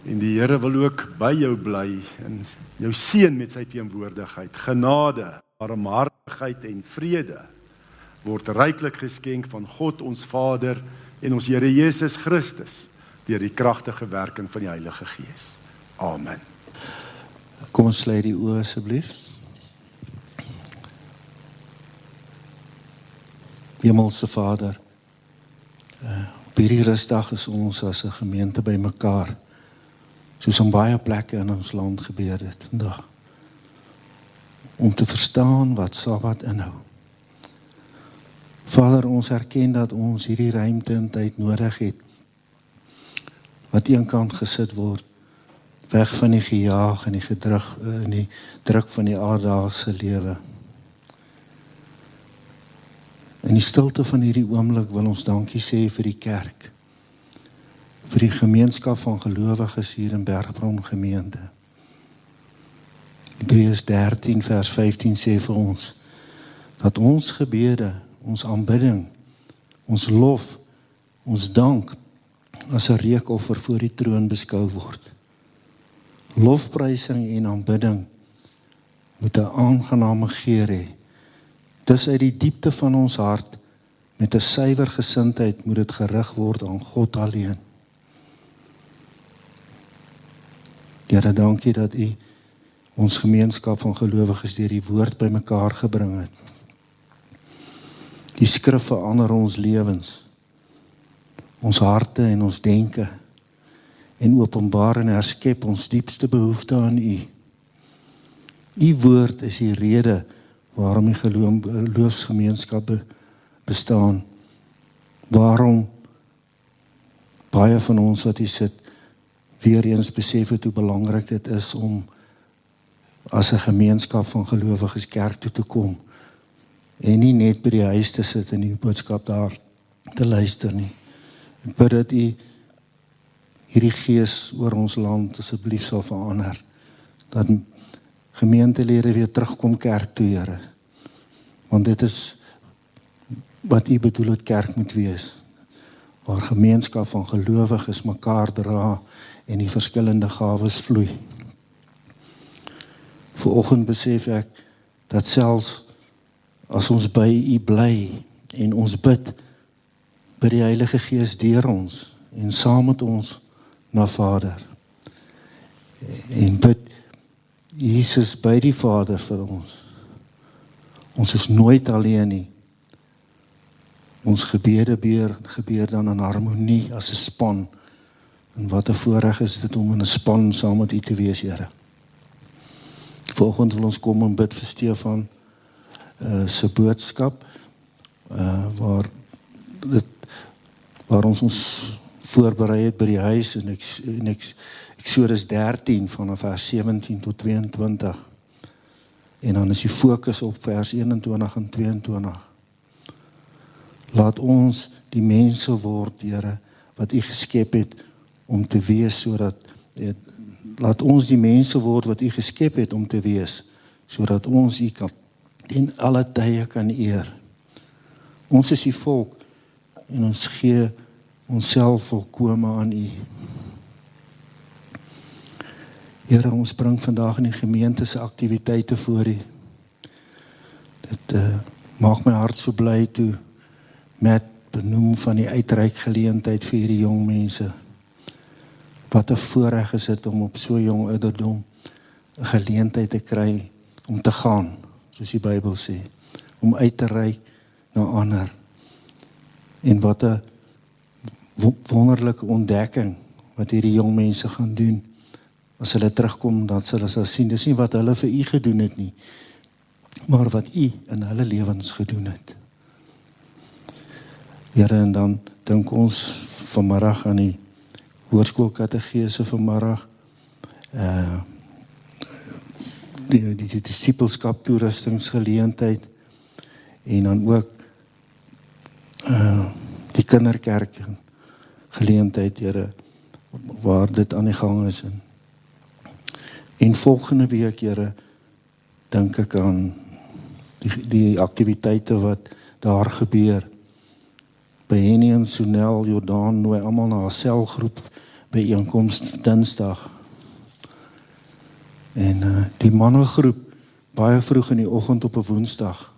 En die Here wil ook by jou bly en jou seën met sy teenwoordigheid. Genade, barmhartigheid en vrede word ryklik geskenk van God ons Vader en ons Here Jesus Christus deur die kragtige werking van die Heilige Gees. Amen. Kom ons sluit die oë asseblief. Hemelse Vader, op hierdie rustdag is ons as 'n gemeente bymekaar, soos op baie plekke in ons land gebeur het vandag, om te verstaan wat Sabbat inhou. Vader, ons erken dat ons hierdie ruimte en tyd nodig het, wat eenkant gesit word, weg van die gejaag en die druk van die alledaagse lewe. In die stilte van hierdie oomblik wil ons dankie sê vir die kerk, vir die gemeenskap van gelowiges hier in Bergbron gemeente. Hebreërs 13 vers 15 sê vir ons, dat ons gebede, ons aanbidding, ons lof, ons dank, as 'n reukoffer voor die troon beskou word. Lofprysing en aanbidding moet 'n aangename geur hê. Dis uit die diepte van ons hart, met 'n suiwer gesindheid moet dit gerig word aan God alleen. Here, dankie dat U ons gemeenskap van gelowiges deur die woord bymekaar gebring het. Die skrif verander ons lewens, ons harte en ons denke, en openbaar en herskep ons diepste behoefte aan U. U woord is die rede waarom die geloofsgemeenskap bestaan, waarom baie van ons wat hier sit, weer eens besef het hoe belangrik dit is om as 'n gemeenskap van gelowiges kerk toe te kom, en nie net by die huis te sit en die boodskap daar te luister nie. Ek bid dat U hierdie gees oor ons land asseblief sal verander, dat gemeentelede weer terugkom kerk toe, Here, want dit is wat U bedoel het kerk moet wees, waar gemeenskap van gelowiges mekaar dra en die verskillende gawes vloei. Vanoggend besef ek dat selfs as ons by U bly en ons bid, by die Heilige Gees deur ons en saam met ons na Vader, en bid Jesus by die Vader vir ons. Ons is nooit alleen nie. Ons gebede gebeur dan in harmonie as 'n span. En wat 'n voorreg is dit om in 'n span saam met U te wees, Here. Vanoggend wil ons kom en bid vir Stefan se boodskap, waar ons voorberei het by die huis, en Eksodus 13 vanaf vers 17 tot 22. En dan is die fokus op vers 21 en 22. Laat ons die mense word, Here, wat U geskep het om te wees, laat ons die mense word wat U geskep het om te wees, sodat ons U kan in alle tye kan eer. Ons is die volk en ons gee onsself volkome aan U. Here, ons bring vandag in die gemeente se aktiwiteite voor U. Dit maak my hart so bly toe met benoem van die uitreikgeleentheid vir hierdie jong mense. Wat 'n voorreg is dit om op so jong ouderdom 'n geleentheid te kry om te gaan, soos die Bybel sê, om uit te reik na ander. En wat 'n wonderlike ontdekking wat hierdie jong mense gaan doen. As hulle terugkom, dan sal hulle sien, dis nie wat hulle vir U gedoen het nie, maar wat U in hulle lewens gedoen het. Here, en dan dink ons vanmiddag aan die hoërskoolkategese vanmiddag, die disipelskap toerustingsgeleentheid, en dan ook die kinderkerk geleentheid, Here, waar dit aan die gang is. En volgende week, Here, dink ek aan die aktiwiteite wat daar gebeur. By Henny en Sonel, Jordaan, nooi almal na 'n selgroep byeenkoms Dinsdag. En die mannegroep, baie vroeg in die oggend op 'n Woensdag.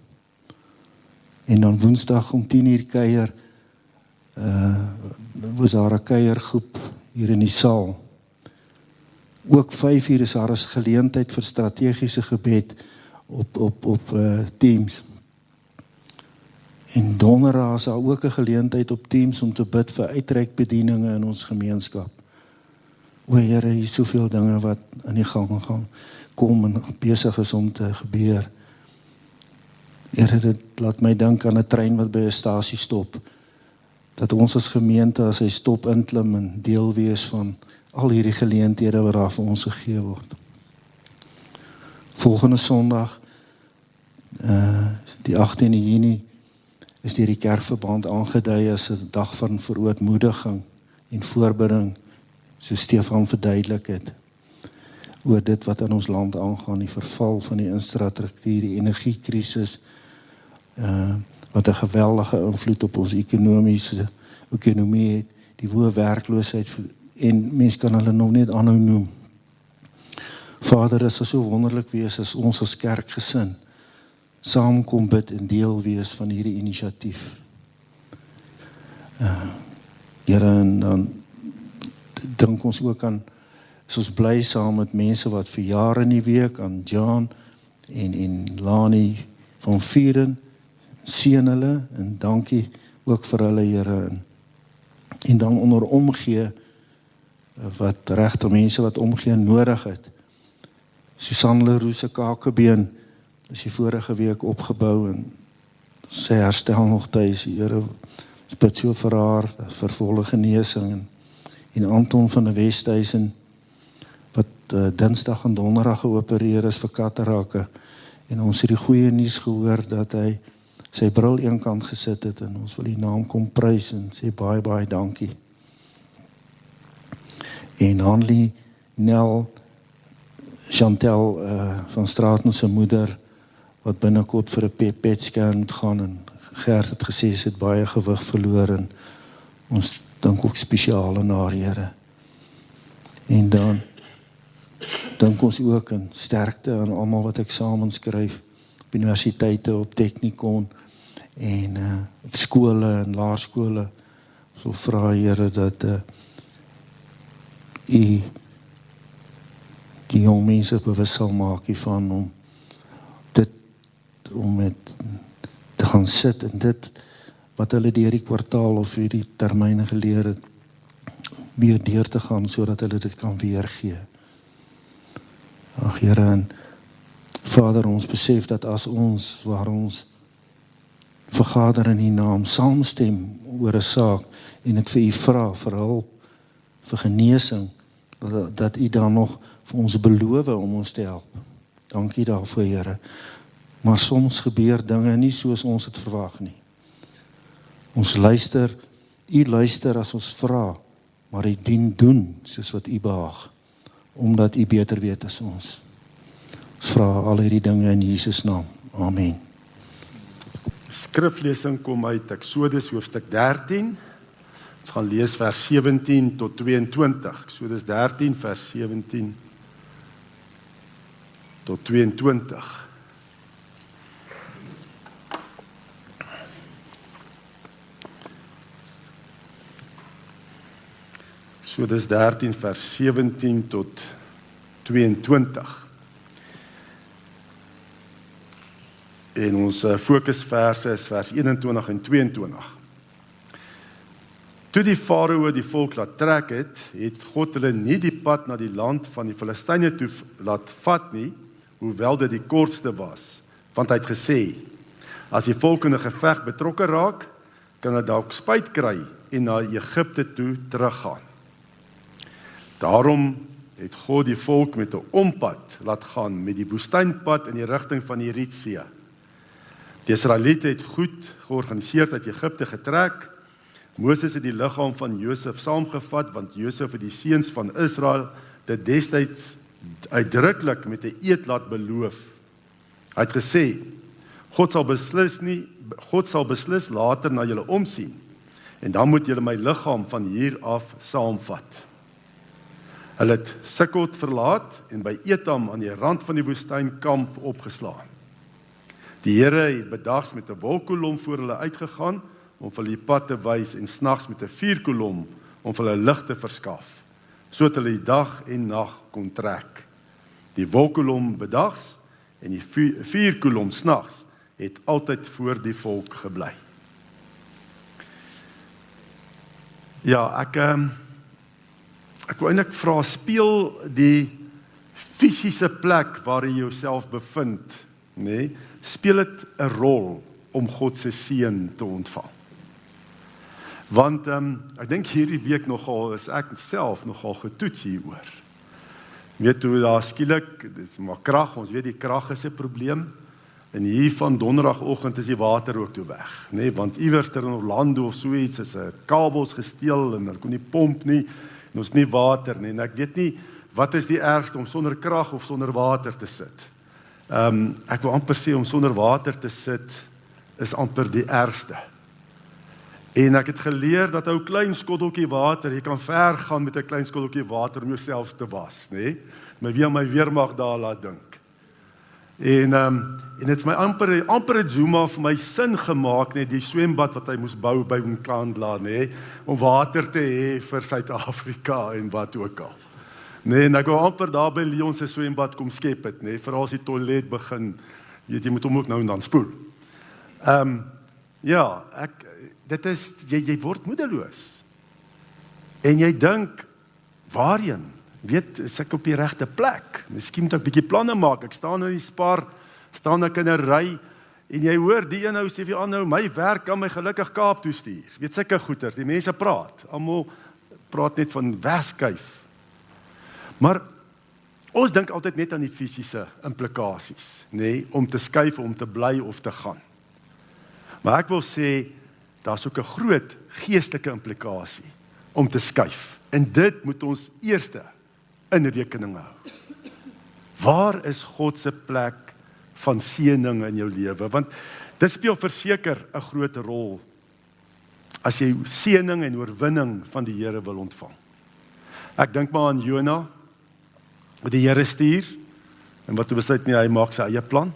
En dan Woensdag om 10:00 kuier, was daar 'n kuiergroep hier in die saal. Ook 5:00 is daar 'n geleentheid vir strategiese gebed op Teams. En donderdag is daar ook 'n geleentheid op Teams om te bid vir uitreikbedieninge in ons gemeenskap. O Here, hier is soveel dinge wat in die gang gaan kom en besig is om te gebeur. Here, dit laat my dink aan 'n trein wat by 'n stasie stop. Dat ons as gemeente as hy stop inklim en deel wees van al hierdie geleenthede wat daar vir ons gegee word. Volgende Sondag, die 18 Junie, is deur die kerkverband aangedui as 'n dag van verootmoediging en voorbidding, so Stefan verduidelik het, oor dit wat in ons land aangaan, die verval van die infrastruktuur, die energiekrisis, wat 'n geweldige invloed op ons ekonomie het, die hoë werkloosheid, en mens kan hulle nog net aanhou noem. Vader, dit sal so wonderlik wees as ons as kerkgesin saam kom bid en deel wees van hierdie inisiatief. Here, en dan dink ons ook aan, is ons bly saam met mense wat verjaar in die week, aan Jan en Lani van Vieren, seën hulle, en dankie ook vir hulle, Here, en dan onder omgee, wat regte mense wat omgee nodig het. Susan Leroux se kakebeen is die vorige week opgebou en sy herstel nog tuis. Here, ons bid so vir haar, vir volle genesing, en Anton van die Westhuizen wat Dinsdag en Donderdag geopereer is vir katarakke, en ons het die goeie nuus gehoor dat hy sy bril eenkant gesit het, en ons wil die naam kom prys en sê baie, baie dankie. En Hanlie, Nel, Chantel van Straten se moeder, wat binnekort vir 'n PET-scan moet gaan, en Gert het gesê sy het baie gewig verloor, en ons dink ook spesiaal aan haar, Here. En dan dink ons ook in sterkte aan almal wat eksamens skryf, op universiteite, op Technikon, en op skole en laerskole. So vra Here dat U die jong mense bewus sal maak hiervan, om met te gaan sit en dit wat hulle deur die kwartaal of hierdie termyne geleer het, weer deur te gaan, sodat hulle dit kan weergee. Ag Here, en Vader, ons besef dat as ons, waar ons vergader in U naam, saamstem oor 'n saak, en dit vir U vra, vir hulp, vir genesing, dat U dan nog vir ons beloof om ons te help. Dankie daarvoor, Here. Maar soms gebeur dinge nie soos ons het verwag nie. Ons luister, U luister as ons vra, maar U doen soos wat U behaag, omdat U beter weet as ons. Ons vra al hierdie dinge in Jesus naam. Amen. Skriflesing kom uit Eksodus hoofstuk 13. Ons gaan lees vers 17 tot 22. Eksodus 13 vers 17 tot 22. Eksodus 13 vers 17 tot 22. En ons fokusverse is vers 21 en 22. Toe die farao die volk laat trek het God hulle nie die pad na die land van die Filistyne toe laat vat nie, hoewel dit die kortste was, want hy het gesê, as die volk in 'n geveg betrokke raak, kan hulle dalk spyt kry en na Egipte toe teruggaan. Daarom het God die volk met 'n ompad laat gaan, met die woestynpad in die rigting van die Rietsee. Die Israeliete het goed georganiseerd uit Egipte getrek. Moses het die liggaam van Josef saamgevat, want Josef het die seuns van Israel dit destyds uitdruklik met 'n eed laat beloof. Hy het gesê, God sal beslis later na julle omsien, en dan moet julle my liggaam van hier af saamvat. Hulle het Sukkot verlaat en by Etam aan die rand van die woestyn kamp opgeslaan. Die Here het bedags met 'n wolkkolom voor hulle uitgegaan om vir hulle die pad te wys en snags met 'n vuurkolom om vir hulle lig te verskaf, sodat hulle die dag en nag kon trek. Die wolkkolom bedags en die vuurkolom snags het altyd voor die volk gebly. Ja, ek wil eintlik vra, speel die fisiese plek waar jy jouself bevind, nee, speel dit 'n rol om God se seën te ontvang? Want ek dink hierdie week nogal is ek self nogal getoets hieroor. Weet hoe daar skielik, dis maar krag, ons weet die krag is 'n probleem. En hier van donderdagoggend is die water ook toe weg, nee, want iewers in Orlando of so iets is 'n kabels gesteel en hulle kon nie pomp nie en ons nie water nie. En ek weet nie wat is die ergste om sonder krag of sonder water te sit. Ek wil amper sê om sonder water te sit is amper die ergste. En ek het geleer dat ou klein skotteltjie water, jy kan ver gaan met 'n klein skotteltjie water om jouself te was, nee. Maar wie my weer mag daar laat dink. En dit het my amper 'n Zuma vir my sin gemaak, net die swembad wat hy moes bou by Nkandla, nee, om water te hê vir Suid-Afrika en wat ook al. Nee, en ek wou amper daar by Leon se swembad kom skep het, nee, veral as die toilet begin, jy moet hom ook nou en dan spoel. Ja, dit is, jy word moedeloos. En jy dink, waarheen? Weet, is ek op die regte plek? Miskien moet ek 'n bietjie planne maak. Ek staan in die Spar, staan ek in 'n ry, en jy hoor, die een nou sê vir die ander, my werk kan my gelukkig Kaap toe stuur. Weet, sulke goeters, die mense praat. Almal praat net van wegskuif. Maar ons dink altyd net aan die fisiese implikasies, nee, om te skuif, om te bly of te gaan. Maar ek wil sê, daar's ook 'n groot geestelike implikasie om te skuif. En dit moet ons eerste in rekening hou. Waar is God se plek van seëning in jou lewe? Want dit speel verseker 'n groot rol as jy seëning en oorwinning van die Here wil ontvang. Ek dink maar aan Jona, wat die Here stuur, en wat toe besluit nie, hy maak sy eie plan.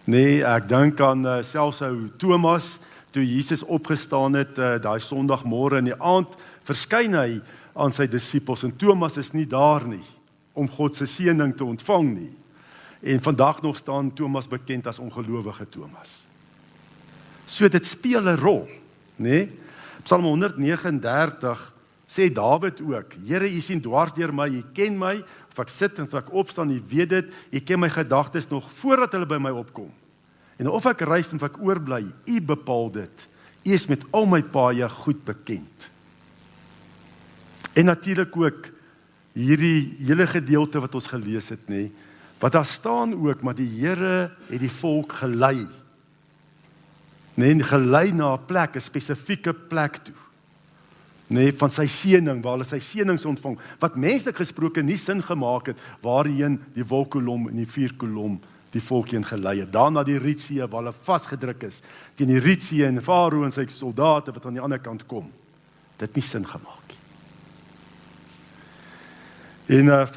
Nee, ek dink aan selfs ou Thomas, toe Jesus opgestaan het, daai Sondagmôre in die aand, verskyn hy aan sy disippels, en Thomas is nie daar nie, om God se seëning te ontvang nie. En vandag nog staan Thomas bekend as ongelowige Thomas. So dit speel 'n rol, nee? Psalm 139 sê Dawid ook, Here, U sien dwars deur my, U ken my, of ek sit en of ek opstaan, U weet dit, U ken my gedagtes nog voordat hulle by my opkom. En of ek reis en of ek oorbly, U bepaal dit. U is met al my paaie goed bekend. En natuurlik ook hierdie hele gedeelte wat ons gelees het, nee, wat daar staan ook, maar die Here het die volk gelei. Nee, gelei na 'n plek, 'n spesifieke plek toe. Nee, van sy seëning, waar hulle sy seënings ontvang, wat menslik gesproke nie sin gemaak het, waarheen die wolkkolom en die vuurkolom die volk heen gelei het. Daarna die Rietsee, waar hulle vasgedruk is, teen die Rietsee en Farao en sy soldate wat aan die ander kant kom. Dit het nie sin gemaak. En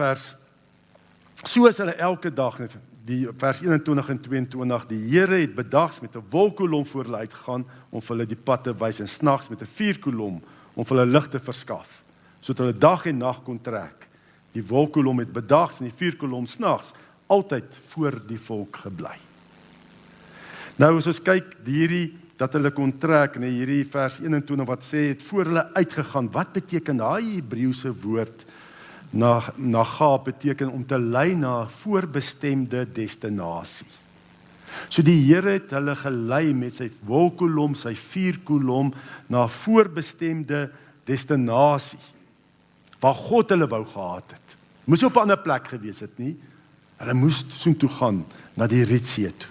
so is hulle elke dag, die vers 21 en 22, die Here het bedags met 'n wolkkolom voor hulle uitgegaan, om vir hulle die pad te wys, en snags met 'n vuurkolom, om vir hulle lig te verskaf, sodat hulle dag en nag kon trek. Die wolkkolom het bedags en die vuurkolom snags, altyd voor die volk gebly. Nou as ons kyk, dat hulle kon trek, en hierdie vers 21 wat sê, het voor hulle uitgegaan, wat beteken daai Hebreëse woord, na beteken om te lei na 'n voorbestemde destinasie. So die Here het hulle gelei met sy wolkkolom, sy vuurkolom, na 'n voorbestemde destinasie, waar God hulle wou gehad het. Moes op 'n ander plek gewees het nie, hulle moes soontoe gaan, na die Rietsee toe.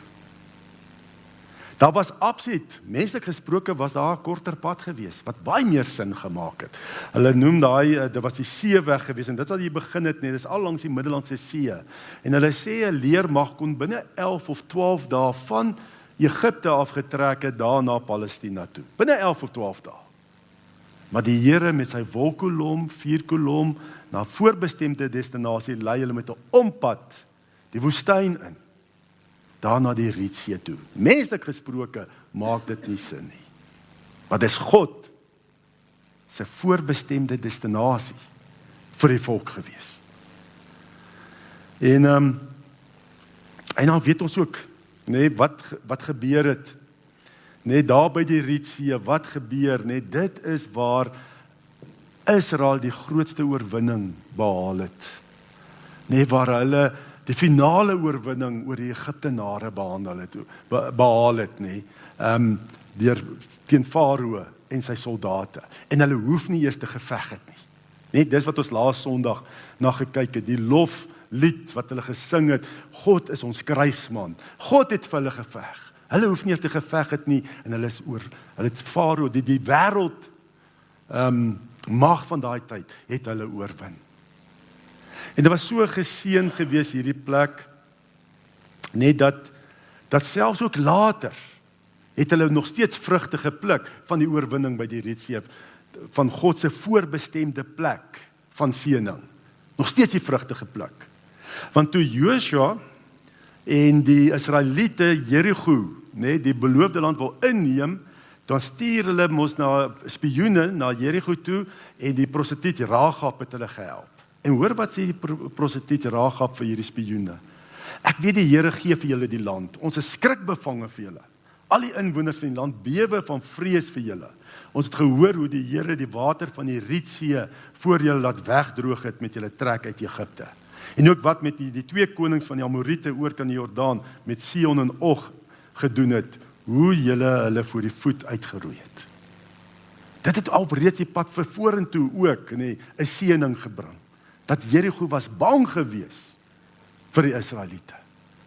Daar was absoluut, menslik gesproke was daar 'n korter pad gewees, wat baie meer sin gemaak het. Hulle noem dit was die seeweg gewees, en dit wat hier begin het, dit is al langs die Middellandse See. En hulle sê 'n leermag kon binne 11 of 12 dae van Egipte afgetrek het, daar na Palestina toe. Binne 11 of 12 dae. Maar die Here met sy wolkkolom, vuurkolom, na 'n voorbestemde destinasie, lei hulle met 'n ompad die woestyn in, daarna die Rietsee toe. Menslik gesproke maak dit nie sin nie. Maar dis God se voorbestemde destinasie vir die volk gewees. En dan weet ons ook, wat gebeur het, daar by die Rietsee, wat gebeur, dit is waar Israel die grootste oorwinning behaal het. Waar hulle die finale oorwinning oor die Egiptenare behaal het, deur teen Farao en sy soldate. En hulle hoef nie eers te geveg het nie. Dis wat ons laas Sondag na gekyk het, die loflied wat hulle gesing het, God is ons krygsman. God het vir hulle geveg. Hulle hoef nie eers te geveg het nie, en hulle het Farao, die wêreld mag van daai tyd, het hulle oorwin. En dit was so geseën gewees hierdie plek, dat selfs ook later, het hulle nog steeds vrugte gepluk van die oorwinning by die Rietsee, van God se voorbestemde plek van seëning. Nog steeds die vrugte gepluk. Want toe Joshua en die Israeliete Jerigo, die beloofde land wil inneem, dan stuur hulle mos na spioene na Jerigo toe, en die prostituut Rahab het hulle gehelp. En hoor wat sê die prostituut Rahab vir hierdie spioene. Ek weet die Here gee vir julle die land. Ons is skrikbevange vir julle. Al die inwoners van die land bewe van vrees vir julle. Ons het gehoor hoe die Here die water van die Rietsee voor julle laat wegdroog het met julle trek uit Egipte. En ook wat met die twee konings van die Amorite oor kan die Jordaan met Sihon en Og gedoen het, hoe julle hulle voor die voet uitgeroei het. Dit het al reeds die pad vir vorentoe ook 'n seëning gebring. Dat Jerigo was bang gewees vir die Israeliete.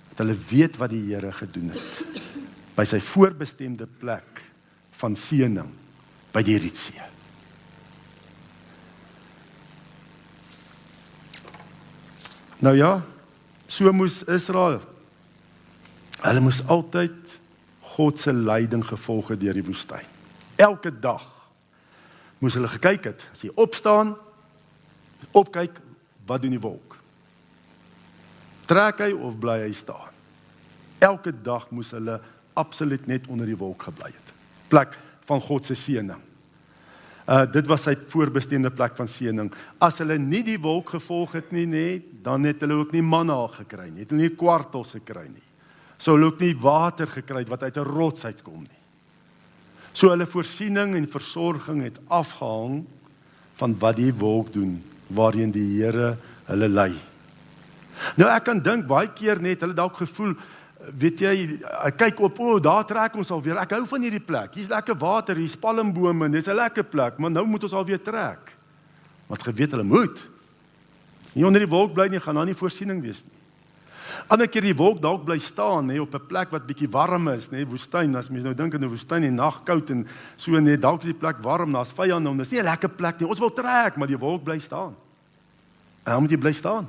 Dat hulle weet wat die Here gedoen het by sy voorbestemde plek van seëning by die Rietsee. Nou ja, so moes Israel, hulle moes altyd God se leiding gevolg het deur die woestyn. Elke dag moes hulle gekyk het, as jy opkyk, wat doen die wolk? Trek hy of bly hy staan? Elke dag moes hulle absoluut net onder die wolk gebly het. Plek van God se seëning. Dit was sy voorbestemde plek van seëning. As hulle nie die wolk gevolg het nie, dan het hulle ook nie manna gekry nie, het hulle nie kwartels gekry nie. Sou hulle ook nie water gekry het wat uit 'n rots uitkom nie. So hulle voorsiening en versorging het afgehang van wat die wolk doen, waarheen die Here hulle lei. Nou ek kan dink, baie keer net, hulle dalk gevoel, weet jy, kyk op, daar trek ons alweer, ek hou van hierdie plek, hier's lekker water, hier's palmbome, dis 'n lekker plek, maar nou moet ons alweer trek. Want geweet hulle moet. As nie onder die wolk bly nie, gaan daar nie voorsiening wees nie. Ander keer die wolk dalk bly staan, op 'n plek wat bietjie warm is, woestyn, as mens nou dink in 'n woestyn en nag koud en so, dalk is die plek warm, daar's vyande, dis nie 'n lekker plek nie, ons wil trek, maar die wolk bly staan. En dan moet jy bly staan.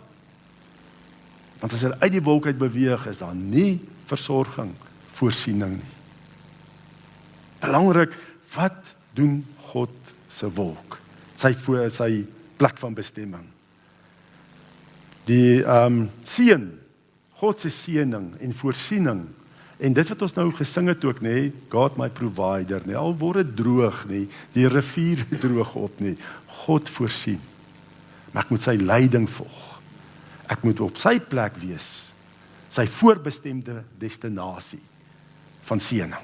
Want as jy uit die wolk uit beweeg, is daar nie versorging, voorsiening nie. Belangrik, wat doen God se wolk? Sy plek van bestemming. Die seën, God se seëning en voorsiening, en dit wat ons nou gesing het ook, God my provider, al word dit droog, die rivier droog op, God voorsien. Maar ek moet sy leiding volg. Ek moet op sy plek wees, sy voorbestemde destinasie van seëning.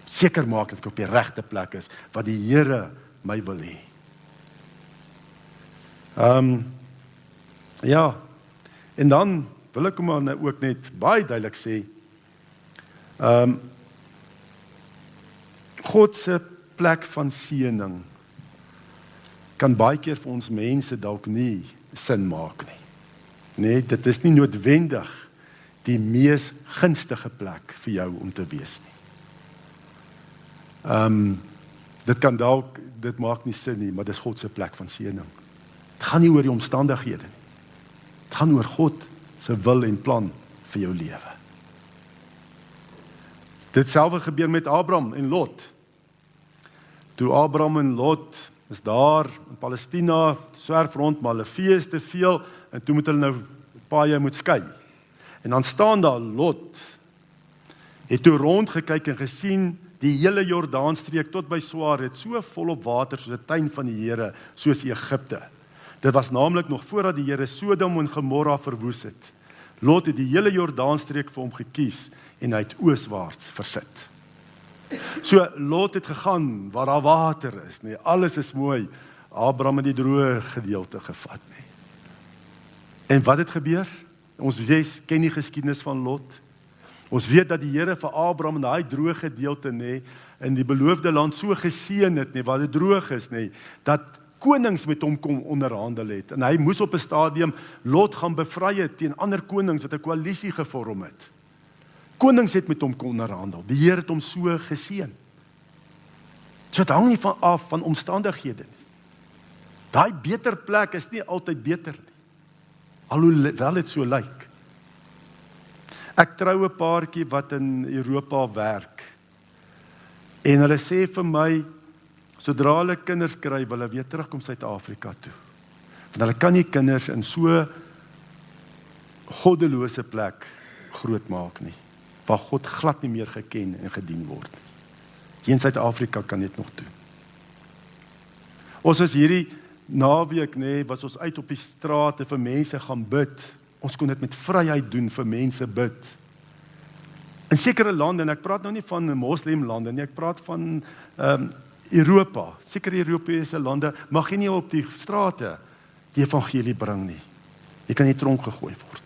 Seker maak dat ek op die regte plek is, wat die Here my wil hê. Ja, en dan wil ek maar ook net baie duidelik sê, God se plek van seëning kan baie keer vir ons mense dalk nie sin maak nie. Dit is nie noodwendig die mees gunstige plek vir jou om te wees nie. Dit maak nie sin nie, maar dit is God se plek van seëning. Dit gaan nie oor die omstandighede nie. Dit gaan oor God se wil en plan vir jou lewe. Dit selfde gebeur met Abraham en Lot. Toe Abraham en Lot is daar in Palestina, swerf rond, maar hulle vee is te veel, en toe moet hulle nou paaie moet skei. En dan staan daar Lot, het toe rondgekyk en gesien, die hele Jordaanstreek tot by Swaar het so volop water soos 'n tuin van die Here, soos Egipte. Dit was naamlik nog voordat die Here Sodom en Gomorra verwoes het. Lot het die hele Jordaanstreek vir hom gekies en hy het ooswaarts versit. So Lot het gegaan waar daar water is, nee, alles is mooi. Abraham het die droë gedeelte gevat, nee. En wat het gebeur? Ons ken die geskiedenis van Lot. Ons weet dat die Here vir Abraham in daai droë gedeelte, nee, in die beloofde land so geseën het, nee, waar dit droog is, nee, dat konings met hom kom onderhandel het. En hy moes op 'n stadium Lot gaan bevry teen ander konings wat 'n koalisie gevorm het. Konings het met hom kon onderhandel. Die Here het hom so geseën. So dit hang nie van af van omstandighede nie. Daai beter plek is nie altyd beter nie. Alhoewel dit so lyk. Ek trou 'n paartjie wat in Europa werk. En hulle sê vir my, sodra hulle kinders kry, wil hulle weer terugkom Suid-Afrika toe. Want hulle kan nie kinders in so goddelose plek grootmaak nie, waar God glad nie meer geken en gedien word. Hier in Suid-Afrika kan dit nog doen. Ons is hierdie naweek, nee, was ons uit op die strate vir mense gaan bid. Ons kon dit met vryheid doen vir mense bid. In sekere lande, en ek praat nou nie van moslimlande nie, ek praat van Europa, sekere Europese lande, mag jy nie op die strate die evangelie bring nie. Jy kan nie tronk gegooi word.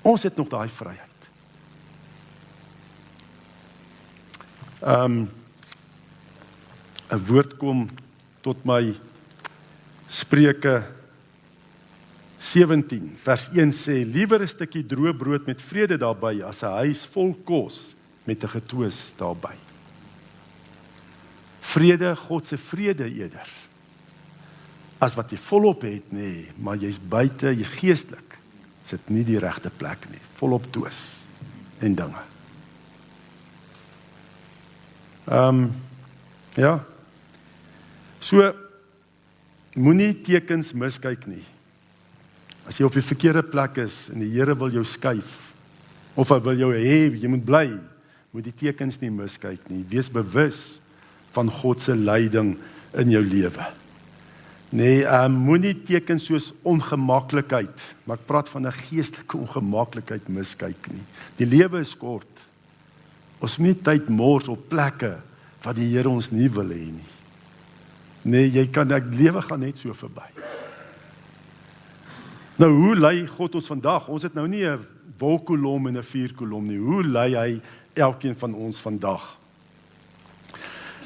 Ons het nog daai vryheid. 'n woord kom tot my, Spreuke 17 vers 1 sê, liewer 'n stukkie droë brood met vrede daarby, as 'n huis vol kos met 'n getwis daarby. Vrede, God se vrede eerder, as wat jy volop het, nee, maar jy's buite, jy geestelik, sit nie die regte plek nie, volop twis en dinge. Ja, so, moenie tekens miskyk nie. As jy op die verkeerde plek is, en die Here wil jou skuif, of hy wil jou hê, jy moet bly, moet die tekens nie miskyk nie. Wees bewus van God se leiding in jou lewe. Nee, moenie tekens soos ongemaklikheid, maar ek praat van 'n geestelike ongemaklikheid miskyk nie. Die lewe is kort. Ons moet nie tyd mors op plekke wat die Here ons nie wil hê nie. Nee, lewe gaan net so verby. Nou, hoe lei God ons vandag? Ons het nou nie 'n wolkkolom en 'n vuurkolom nie. Hoe lei hy elkeen van ons vandag?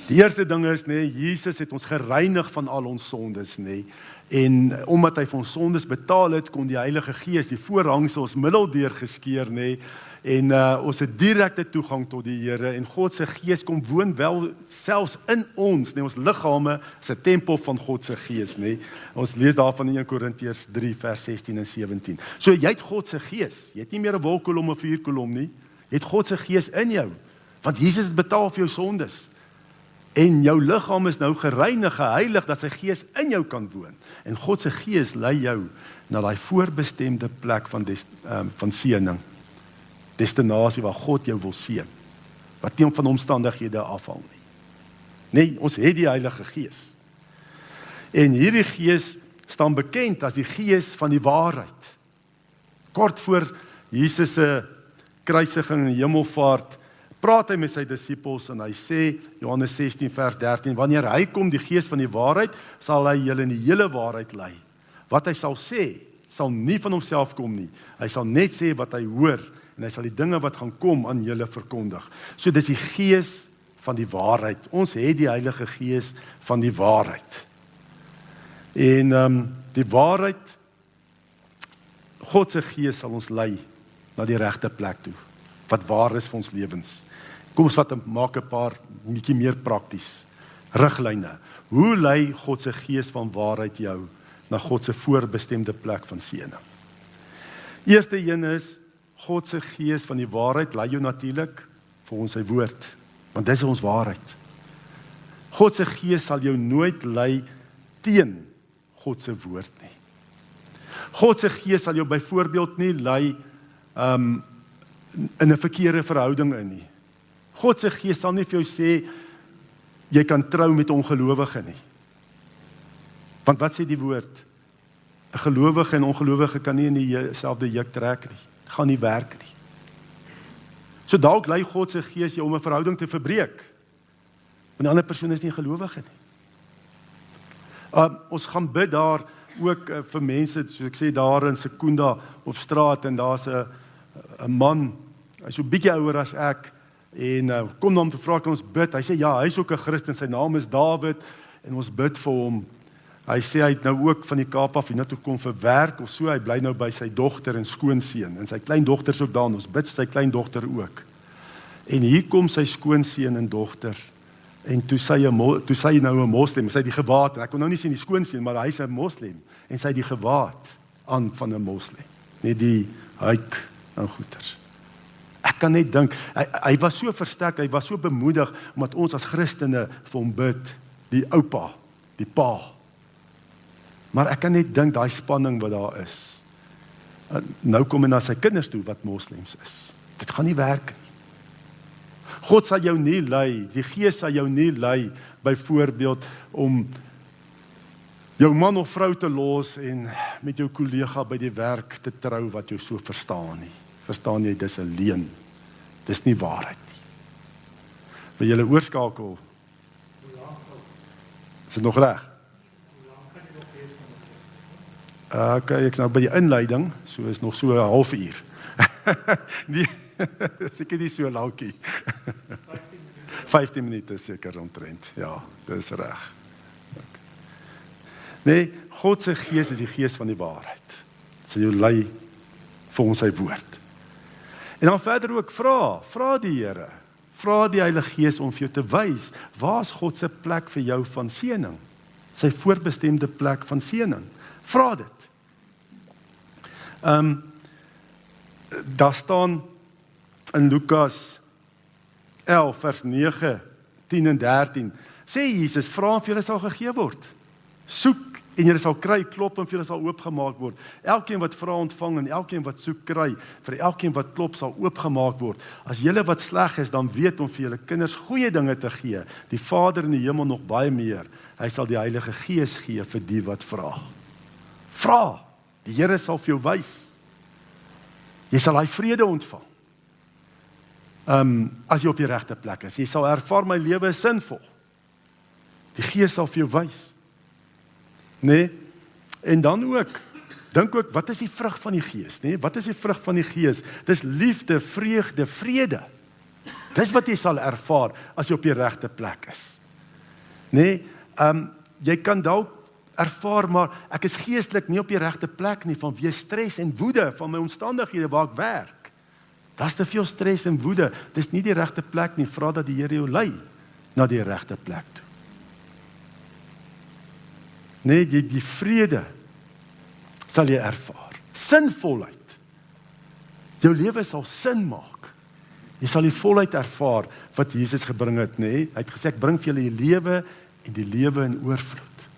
Die eerste ding is, nee, Jesus het ons gereinig van al ons sondes, nee. En omdat hy vir ons sondes betaal het, kon die Heilige Gees die voorhangsel ons middeldeur geskeur, nee. En ons het direkte toegang tot die Here, en God se Gees kom woon wel selfs in ons, nee, ons liggame is 'n tempel van God se Gees, nee. Ons lees daarvan in 1 Korintiërs 3 vers 16 en 17. So jy het God se Gees, jy het nie meer 'n wolkkolom of 'n vuurkolom nie. Jy het God se Gees in jou, want Jesus het betaal vir jou sondes. En jou liggaam is nou gereinig, geheilig, dat sy Gees in jou kan woon. En God se Gees lei jou na daai voorbestemde plek van seëning. Destinasie waar God jou wil seën. Wat nie van omstandighede afhang nie. Nee, ons het die Heilige Gees. En hierdie Gees staan bekend as die Gees van die waarheid. Kort voor Jesus se kruisiging en hemelvaart, praat hy met sy disippels en hy sê, Johannes 16 vers 13, wanneer hy kom, die Gees van die waarheid, sal hy julle in die hele waarheid lei. Wat hy sal sê, sal nie van homself kom nie. Hy sal net sê wat hy hoor, en hy sal die dinge wat gaan kom aan julle verkondig. So dis die Gees van die waarheid. Ons het die Heilige Gees van die waarheid. En die waarheid, God se Gees sal ons lei na die regte plek toe, wat waar is vir ons lewens. Kom ons maak 'n paar bietjie meer prakties. Riglyne. Hoe lei God se Gees van waarheid jou na God se voorbestemde plek van seëning? Eerste een is, God se Gees van die waarheid lei jou natuurlik vir ons sy woord, want dis ons waarheid. God se Gees sal jou nooit lei teen God se woord nie. God se Gees sal jou byvoorbeeld nie lei in 'n verkeerde verhouding in nie. God se Gees sal nie vir jou sê jy kan trou met 'n ongelowige nie. Want wat sê die woord? 'n Gelowige en ongelowige kan nie in dieselfde juk trek nie. Dit gaan nie werk nie. So dalk lei God se Gees jou om 'n verhouding te verbreek. Want die ander persoon is nie 'n gelowige nie. Ons gaan bid daar ook vir mense, soos ek sê daar in Sekunda op straat, en daar's 'n man, hy's so bietjie ouer as ek, en kom na hom te vra, kan ons bid? Hy sê ja, hy's ook 'n Christen, sy naam is Dawid, en ons bid vir hom. Hy sê hy het nou ook van die Kaap af hiernatoe kom vir werk of so, hy bly nou by sy dogter en skoonseun, en sy kleindogter is ook daar, en ons bid vir sy kleindogter ook. En hier kom sy skoonseun en dogter, en toe sy nou 'n moslim, sy het die gewaad, en ek kon nou nie sien die skoonseun, maar hy's 'n moslim, en sy het die gewaad aan van 'n moslim, net die huik en goeters. Ek kan net dink, hy was so versterk, hy was so bemoedig, omdat ons as Christene vir hom bid, die oupa, die pa. Maar ek kan net dink, daai spanning wat daar is. Nou kom hy na sy kinders toe, wat moslems is. Dit gaan nie werk nie. God sal jou nie lei, die Gees sal jou nie lei, byvoorbeeld, om jou man of vrou te los, en met jou kollega by die werk te trou, wat jou so verstaan nie. Verstaan jy, dis 'n leuen. Dis nie waarheid nie. Wil julle oorskakel? Is dit nog reg? Okay, ek is nou by die inleiding, so is nog so 'n halfuur. Nee, seker nie so lankie. 15 minute seker omtrent, ja, dis reg. Nee, God se Gees is die Gees van die waarheid. Dit sal jou lei vir ons sy woord. En dan verder ook vra die Here, vra die Heilige Gees om vir jou te wys, waar is God se plek vir jou van seëning? Sy voorbestemde plek van seëning. Vra dit. Daar staan in Lukas 11 vers 9, 10 en 13, sê Jesus, vra en vir julle sal gegee word. Soek en julle sal kry, klop en vir julle sal oopgemaak word. Elkeen wat vra ontvang en elkeen wat soek kry, vir elkeen wat klop sal oopgemaak word. As julle wat sleg is, dan weet om vir julle kinders goeie dinge te gee, die Vader in die hemel nog baie meer. Hy sal die Heilige Gees gee vir die wat vra. Vra, die Here sal vir jou wys. Jy sal hy vrede ontvang. As jy op die regte plek is. Jy sal ervaar my lewe is sinvol. Die Gees sal vir jou wys. Nee, en dan ook, dink ook, wat is die vrug van die Gees? Nee, wat is die vrug van die Gees? Dis liefde, vreugde, vrede. Dis wat jy sal ervaar as jy op die regte plek is. Nee, jy kan dalk ervaar, maar ek is geestelik nie op die regte plek nie, vanweë stres en woede van my omstandighede waar ek werk. Daar's te veel stres en woede. Dis nie die regte plek nie. Vra dat die Here jou lei na die regte plek toe. Nee, die vrede sal jy ervaar. Sinvolheid. Jou lewe sal sin maak. Jy sal die volheid ervaar wat Jesus gebring het, nee. Hy het gesê, ek bring vir julle die lewe en die lewe in oorvloed.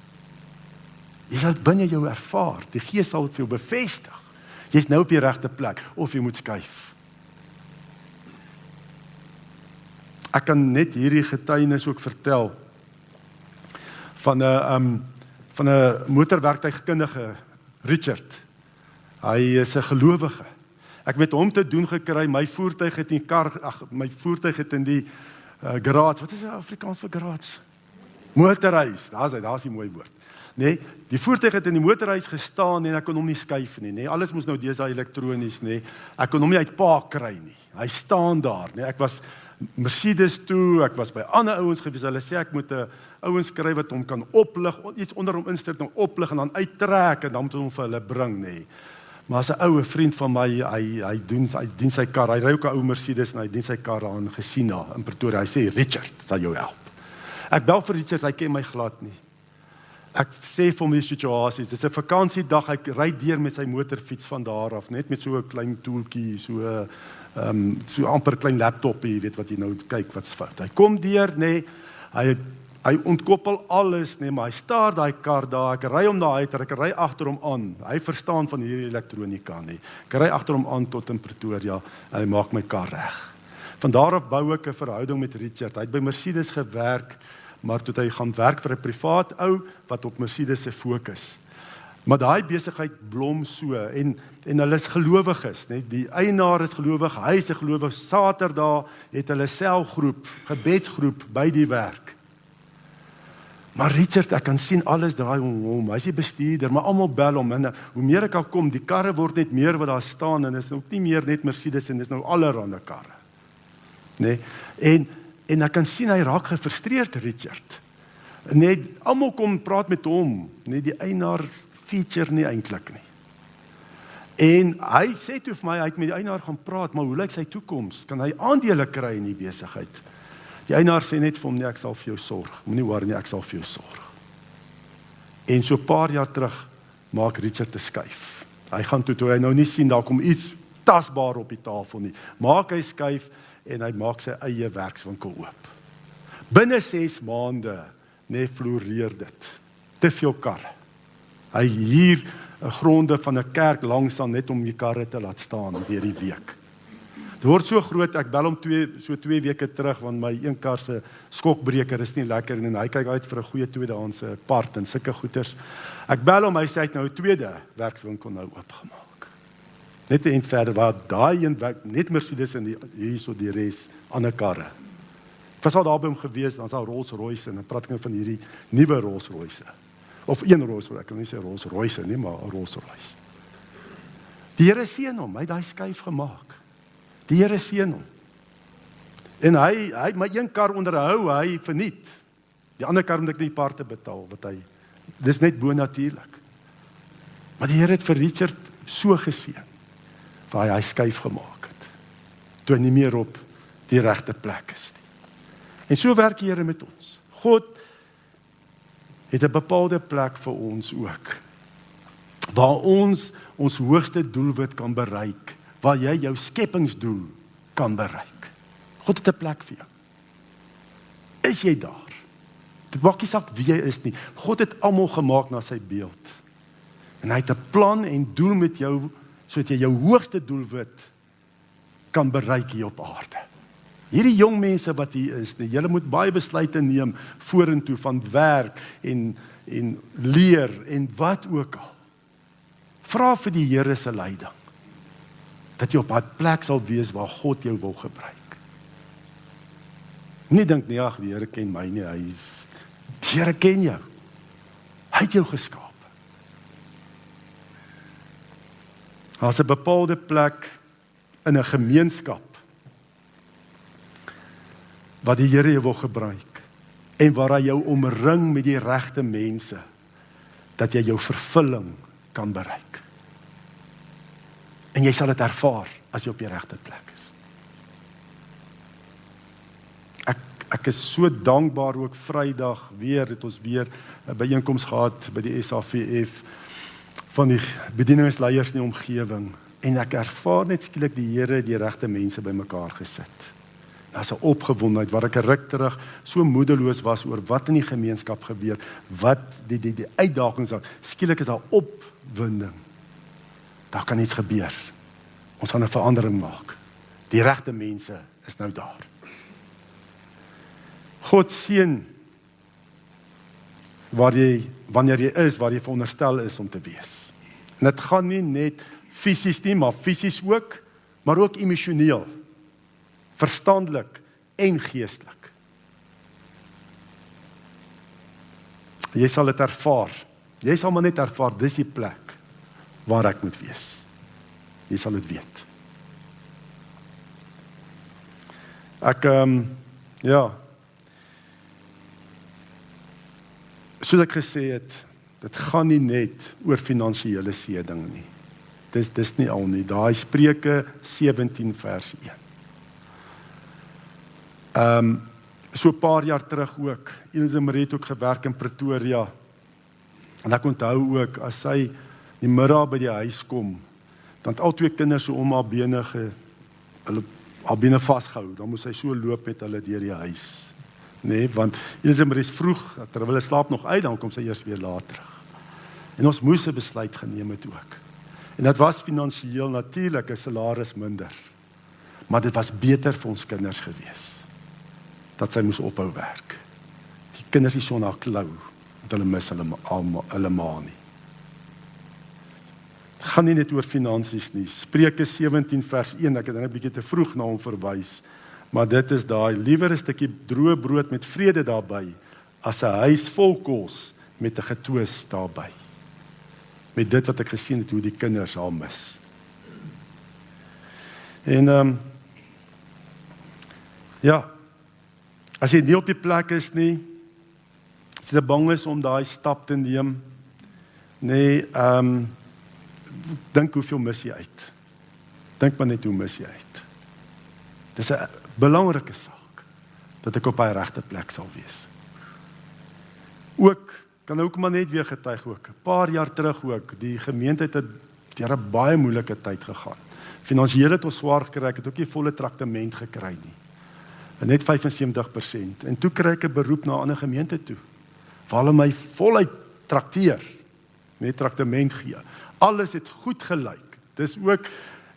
Jy sal dit binne jou ervaar. Die Gees sal dit vir jou bevestig. Jy's nou op die regte plek, of jy moet skuif. Ek kan net hierdie getuienis ook vertel van 'n motorwerktuigkundige, Richard. Hy is 'n gelowige. Ek het met hom te doen gekry, my voertuig het in die garage, wat is die Afrikaans vir garage? Motorhuis, daar's die mooi woord. Nee, die voertuig het in die motorhuis gestaan en ek kon hom nie skuif nie, nee, alles moes nou deesdae elektronies, nee, ek kon hom nie uit paak kry nie, hy staan daar, nee, ek was Mercedes toe, ek was by ander ouens gewees, hulle sê ek moet 'n ouens kry wat hom kan oplig, iets onder hom insit, nou oplig en dan uittrek en dan moet hom vir hulle bring, nee. Maar as 'n oue vriend van my, hy dien sy kar, hy ry ook 'n ou Mercedes en hy dien sy kar aan gesien daar in Pretoria, hy sê, Richard, sal jou help. Ek bel vir Richard, hy ken my glad nie. Ek sê vir hom die situasies, dis 'n vakansiedag, hy ry deur met sy motorfiets van daar af, net met so 'n klein toeltjie, so amper klein laptopie, weet wat jy nou kyk, wat's fout. Hy kom deur, nee, hy Hy ontkoppel alles, nee, maar hy staar daai kar daar, ek ry hom daar uit, ek ry agter hom aan. Hy verstaan van hierdie elektronika nie. Ek ry agter hom aan tot in Pretoria en hy maak my kar reg. Van daar af bou ek 'n verhouding met Richard. Hy het by Mercedes gewerk, maar toe hy gaan werk vir 'n privaat ou wat op Mercedes se fokus. Maar daai besigheid blom so en hulle is gelowiges, net die eienaar is gelowig, hy is 'n gelowige. Saterdag het hulle selgroep, gebedsgroep by die werk. Maar Richard, ek kan sien alles draai om hom. Hy is die bestuurder, maar almal bel hom en hoe meer ek al kom, die karre word net meer wat daar staan en is nou nie meer net Mercedes en dis nou allerhande karre. Nee, en ek kan sien hy raak gefrustreerd, Richard. Net almal kom praat met hom, net die eienaar feature nie eintlik nie. En hy sê toe vir my, hy het met die eienaar gaan praat, maar hoe lyk sy toekoms? Kan hy aandele kry in die besigheid? Die eienaar sê net vir hom, nee, ek sal vir jou sorg. Moenie worry nie, ek sal vir jou sorg. En so 'n paar jaar terug maak Richard 'n skuif. Hy gaan toe hy nou nie sien daar kom iets tasbaar op die tafel nie. Maak hy skuif en hy maak sy eie werkswinkel oop. Binne 6 maande net floreer dit. Te veel karre. Hy huur 'n gronde van 'n kerk langs aan net om die karre te laat staan deur die week. Dit word so groot, ek bel hom 2 weke terug, want my een kar se skokbreker is nie lekker en hy kyk uit vir 'n goeie tweedehandse part en sulke goeders. Ek bel hom, hy sê hy het nou 'n tweede werkswinkel nou oopgemaak. Net 'n eind verder waar daai een werk, net Mercedes en hierso die res ander karre. Ek was al daar by hom gewees, dan's daar Rolls-Royce en dan praat ek nou van hierdie nuwe Rolls-Royce. Of een Rolls-Royce, ek kan nie sê Rolls-Royce nie, maar 'n Rolls-Royce. Die Here seën hom, hy het daai skuif gemaak. Die Here seën hom. En hy my een kar onderhou, hy verniet. Die ander kar moet ek nie parte betaal wat hy. Dis net bo-natuurlik. Maar die Here het vir Richard so geseën waar hy skuif gemaak het. Toe hy nie meer op die regte plek is nie. En so werk die Here met ons. God het 'n bepaalde plek vir ons ook. Waar ons hoogste doelwit kan bereik. Waar jy jou skepingsdoel kan bereik. God het 'n plek vir jou. Is jy daar? Dit maak nie saak wie jy is nie. God het almal gemaak na sy beeld. En hy het 'n plan en doel met jou, sodat jy jou hoogste doelwit kan bereik hier op aarde. Hierdie jong mense wat hier is, julle moet baie besluite neem vorentoe van werk en leer en wat ook al. Vra vir die Here se leiding. Dat jy op 'n plek sal wees waar God jou wil gebruik. Nie dink nie, ag, die Here ken my nie, die Here ken jou. Hy het jou geskaap. Daar's 'n bepaalde plek in 'n gemeenskap wat die Here jou wil gebruik en waar hy jou omring met die regte mense, dat jy jou vervulling kan bereik. En jy sal dit ervaar as jy op die regte plek is. Ek is so dankbaar ook Vrydag het ons weer 'n byeenkoms gehad by die SAVF van die bedieningsleiers in die omgewing en ek ervaar net skielik die Here die regte mense bymekaar gesit. Daar's 'n opgewondenheid waar ek 'n ruk terug so moedeloos was oor wat in die gemeenskap gebeur, wat die uitdagings daar. Skielik is daar opwinding. Daar kan iets gebeur. Ons gaan 'n verandering maak. Die regte mense is nou daar. God seën wanneer jy is waar jy veronderstel is om te wees. En dit gaan nie net fisies nie, maar fisies ook, maar ook emosioneel, verstandelik en geestelik. Jy sal dit ervaar. Jy sal maar net ervaar, dis die plek waar ek moet wees. Jy sal dit weet. Ek, soos ek gesê het, dit gaan nie net oor finansiële seëning nie. Dis nie al nie. Daai Spreuke 17 vers 1. So 'n paar jaar terug ook, Elise Marie het ook gewerk in Pretoria, en ek onthou ook, as sy die middag by die huis kom, dan het al 2 kinders so om haar bene vasgehou, dan moes sy so loop met hulle deur die huis, Nee, want Elisabeth is vroeg, terwyl hy slaap nog uit, dan kom sy eers weer laat terug. En ons moes 'n besluit geneem het ook. En dit was finansiëel natuurlik 'n salaris minder. Maar dit was beter vir ons kinders gewees, dat sy moes ophou werk. Die kinders is so na klou, want hulle mis hulle ma nie. Het gaan nie net oor finansies nie. Spreuke 17 vers 1, ek het dan 'n bietjie te vroeg na hom verwys, maar dit is daai, liewer 'n stukkie droë brood met vrede daarbey, as 'n huis vol kos met 'n getwis daarbey. Met dit wat ek gesien het, hoe die kinders haar mis. En ja, as jy nie op die plek is nie, as jy bang is om daai stap te neem, nee, dink hoeveel mis jy uit. Dink maar net hoe mis jy uit. Dis 'n belangrike saak, dat ek op die regte plek sal wees. Ook, kan ook maar net weer getuig ook, 'n paar jaar terug ook, die gemeente het deur 'n baie moeilike tyd gegaan. Finansiëel het ons swaar gekry, ek het ook nie volle traktement gekry nie. Net 75%. En toe kry ek 'n beroep na 'n ander gemeente toe, waar hulle my voluit trakteer, met traktement gee. Alles het goed gelyk. Dis ook,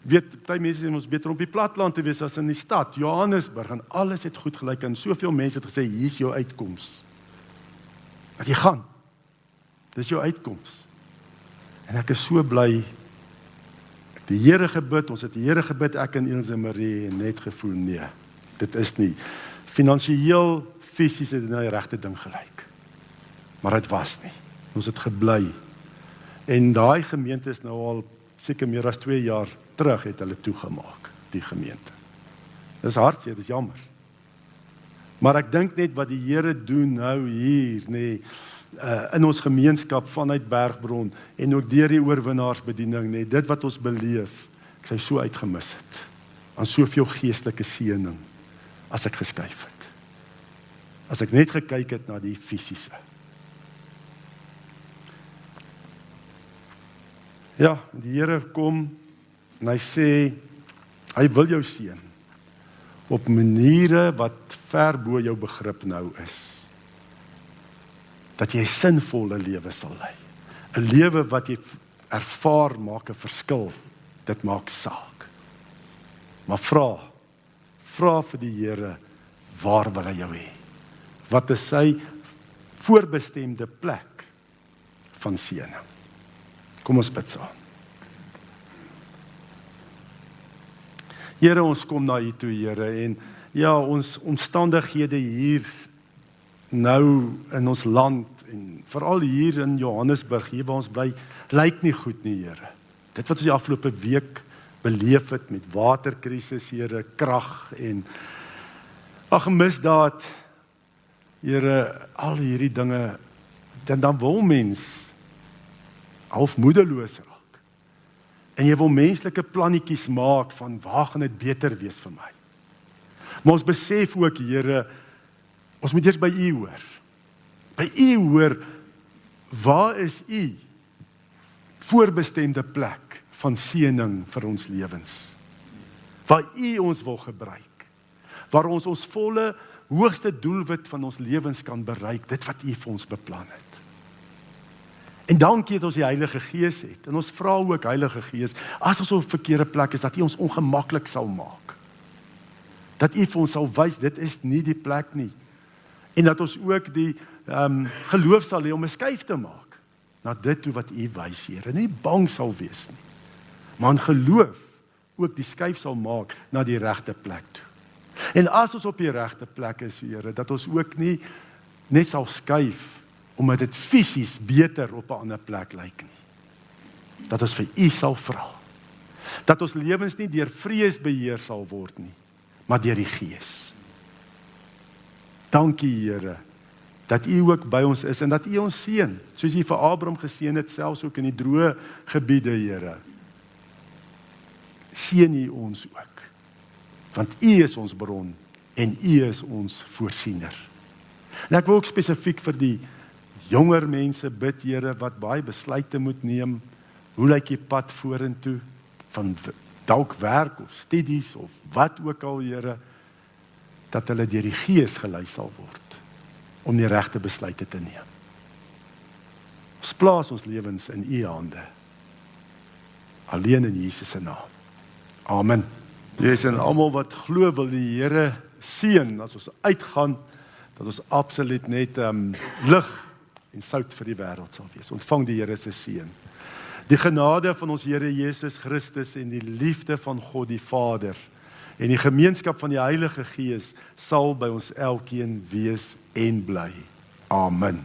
weet, baie mense sê ons beter op die platteland te wees as in die stad, Johannesburg, en alles het goed gelyk, en soveel mense het gesê, hier is jou uitkoms. Dat jy gaan. Dis jou uitkoms. En ek is so bly, die Here gebid, ons het die Here gebid, ek en Elise Marie, en net gevoel, nee, dit is nie. Finansiëel, fisies het dit nou die regte ding gelyk. Maar dit was nie. Ons het gebly. En daai gemeente is nou al seker meer as 2 jaar terug het hulle toegemaak, die gemeente. Dis hartseer, dis jammer. Maar ek dink net wat die Here doen nou hier, nee, in ons gemeenskap vanuit Bergbron en ook deur die oorwinnaarsbediening, nee, dit wat ons beleef, ek sou so uitgemis het aan soveel geestelike seëning as ek geskuif het. As ek net gekyk het na die fisiese. Ja, die Here kom en hy sê, hy wil jou seën op maniere wat ver bo jou begrip nou is. Dat jy 'n sinvolle lewe sal lei. 'n Lewe wat jy ervaar maak 'n verskil. Dit maak saak. Maar vra vir die Here, waar wil hy jou hê? Wat is sy voorbestemde plek van seëning? Kom ons bid saam. Here, ons kom na U toe, Here, en ja, ons omstandighede hier nou in ons land, en veral hier in Johannesburg, hier waar ons bly, lyk nie goed nie, Here. Dit wat ons die afgelope week beleef het met waterkrisis, Here, krag en misdaad, Here, al hierdie dinge, dan wil mens half moedeloos raak. En jy wil menslike plannetjies maak van waar gaan dit beter wees vir my. Maar ons besef ook, Here, ons moet eers by U hoor. By U hoor, waar is U voorbestemde plek van seëning vir ons lewens? Waar U ons wil gebruik. Waar ons ons volle, hoogste doelwit van ons lewens kan bereik, dit wat U vir ons beplan het. En dankie dat ons die Heilige Gees het. En ons vra ook, Heilige Gees, as ons op verkeerde plek is, dat U ons ongemaklik sal maak. Dat U vir ons sal wys, dit is nie die plek nie. En dat ons ook die geloof sal hê om 'n skuif te maak na dit toe wat U wys, Here. Nie bang sal wees nie, maar in geloof ook die skuif sal maak na die regte plek toe. En as ons op die regte plek is, Here, dat ons ook nie net sal skuif omdat dit fisies beter op 'n ander plek lyk nie. Dat ons vir U sal vra. Dat ons lewens nie deur vrees beheer sal word nie, maar deur die Gees. Dankie, Here, dat U ook by ons is en dat U ons seën, soos U vir Abraham geseën het, selfs ook in die droë gebiede, Here. Seën U ons ook, want U is ons bron en U is ons voorsiener. En ek wil ook spesifiek vir die jonger mense bid, Here, wat baie besluite moet neem. Hoe lyk die pad vorentoe, van dalk werk of studies of wat ook al, Here, dat hulle deur die Gees gelei sal word. om die regte besluite te neem. Ons plaas ons lewens in U hande. Alleen in Jesus se naam. Amen. Yes, en almal wat glo wil die Here seën as ons uitgaan, dat ons absoluut net lig en sout vir die wêreld sal wees. Ontvang die Here se seën. Die genade van ons Here Jesus Christus en die liefde van God die Vader en die gemeenskap van die Heilige Gees sal by ons elkeen wees en bly. Amen.